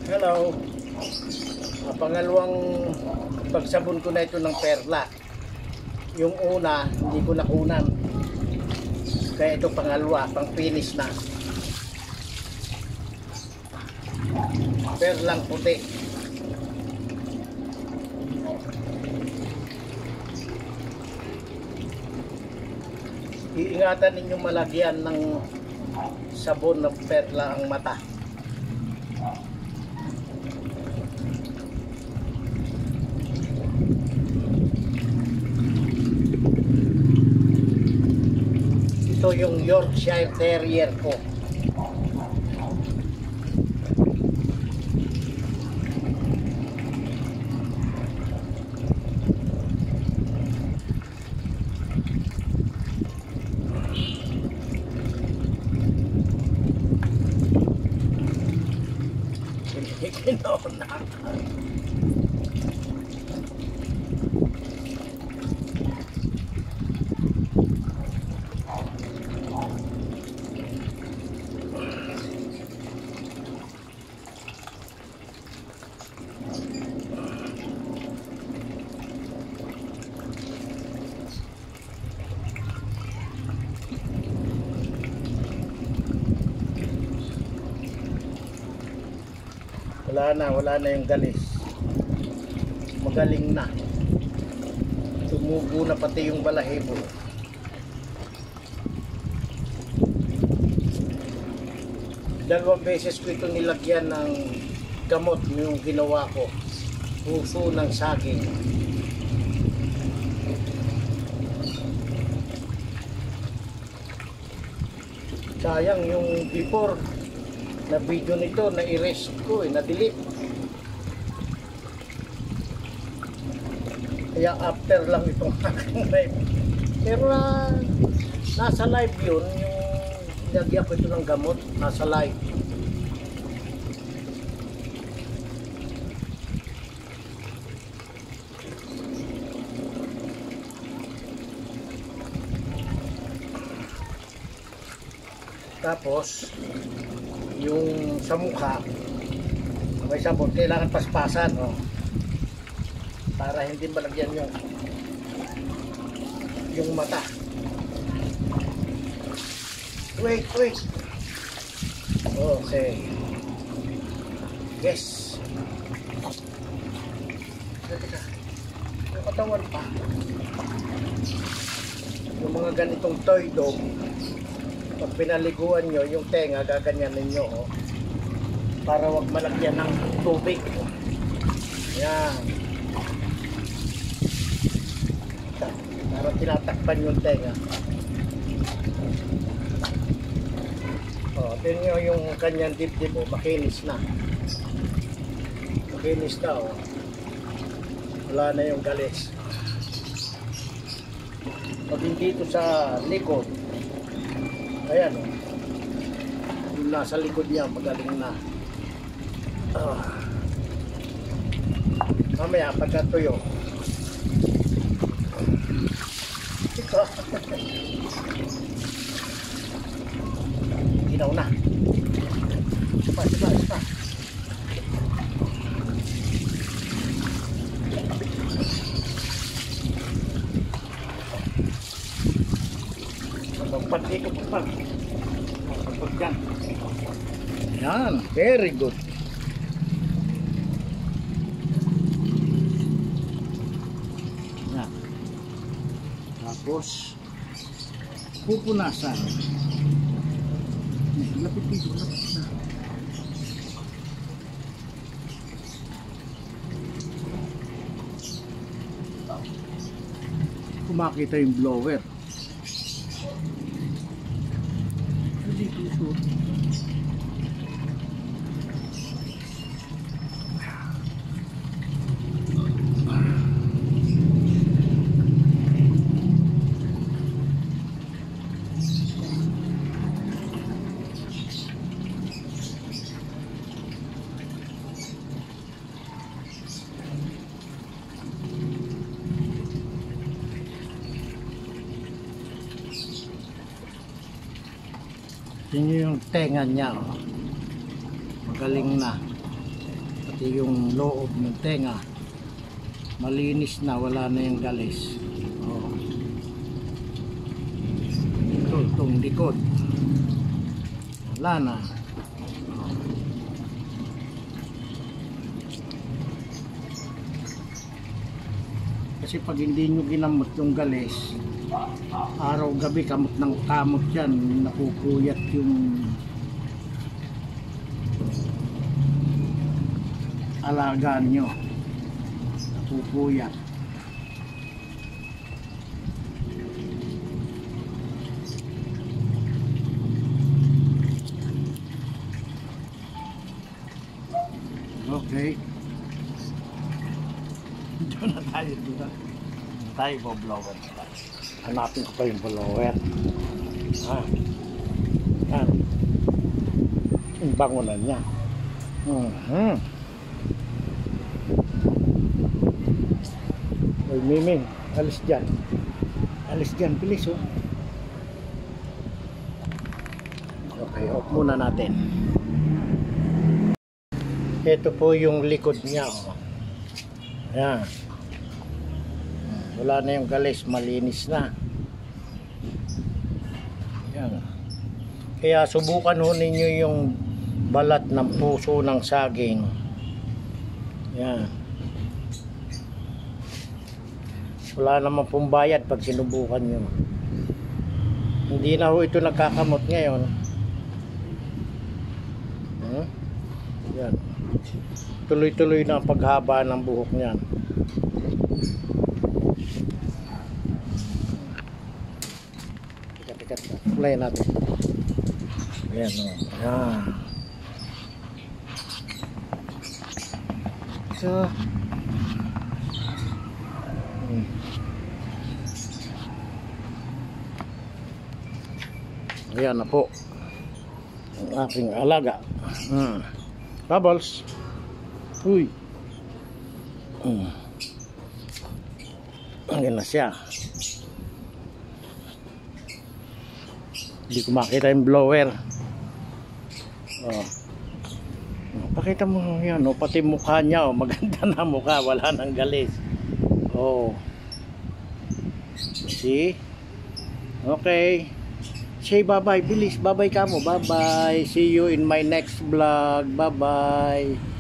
Hello. Pangalawang pagsabon ko na ito ng perla. Yung una, hindi ko nakunan. Kaya ito pangalawa, pang finish na. Perlang puti. Iingatan ninyong malagyan ng sabon ng perla ang mata. Ito yung Yorkshire Terrier ko. Kinona. Wala na yung galis. Magaling na. Tumubo na pati yung balahibo. Dalawang beses ko ito nilagyan ng gamot yung ginawa ko. Puso ng saging. Sayang yung before na video nito na erase ko na-delete. Kaya after lang itong aking live. Pero nasa live yun, yung nilagyan ko ito ng gamot, nasa live. Tapos yung sa mukha may sabon, kailangan paspasan, no? Para hindi malagyan yung mata. Wait. Okay. Yes. Teka. Yung katawan pa. Yung mga ganitong toy dog, pag pinaliguan nyo yung tenga, gaganyanin nyo, oh, para wag malagyan ng tubig. Yan. Para tinatakpan yung tenga. Tingnan nyo yung kanyang dibdib, oh, makinis na. Makinis na, oh. Wala na yung galis. Pag dito sa likod, ayan, oh, yung nasa likod niya magaling na. Mamaya pagkatuyo ito ginaw na. Isa pa. Pagpag dyan. Yan, very good. Yan. Tapos pupunasan. Lapit dito. Kung makita yung blower. Dito. Yun yung tenga niya, oh. Magaling na. pati yung loob ng tenga malinis na, wala na yung galis. Oh. Itong likod wala na. Kasi pag hindi nyo ginamot yung galis, araw gabi kamot ng kamot yan, nakukuyat yung alagaan nyo, nakukuyat. Okay. Doon na tayo, doon na. Tayo po blower. Hanapin ko pa yung blower. Yan. Yung bangunan niya. Uy, Miming, alis dyan. Alis dyan, bilis oh. Okay, off muna natin. Ito po yung likod niya oh. Ayan. Wala na yung galis, malinis na. Ayan. Kaya subukan ho ninyo yung balat ng puso ng saging. Ayan. Wala naman pong bayad pag sinubukan nyo. Hindi na ho ito nagkakamot ngayon. Ayan. Tuloy-tuloy na ang paghaba ng buhok niyan. Teka. Play natin. Ayan o. Ayan. So. Ayan na po. Ang aking alaga. Bubbles. Uy. Ayan na siya. Hindi ko makita yung blower. Pakita mo yan. Pati mukha niya. Maganda na mukha. Wala nang galis. See? Okay. Say bye-bye. Bilis. Bye-bye ka mo. Bye-bye. See you in my next vlog. Bye-bye.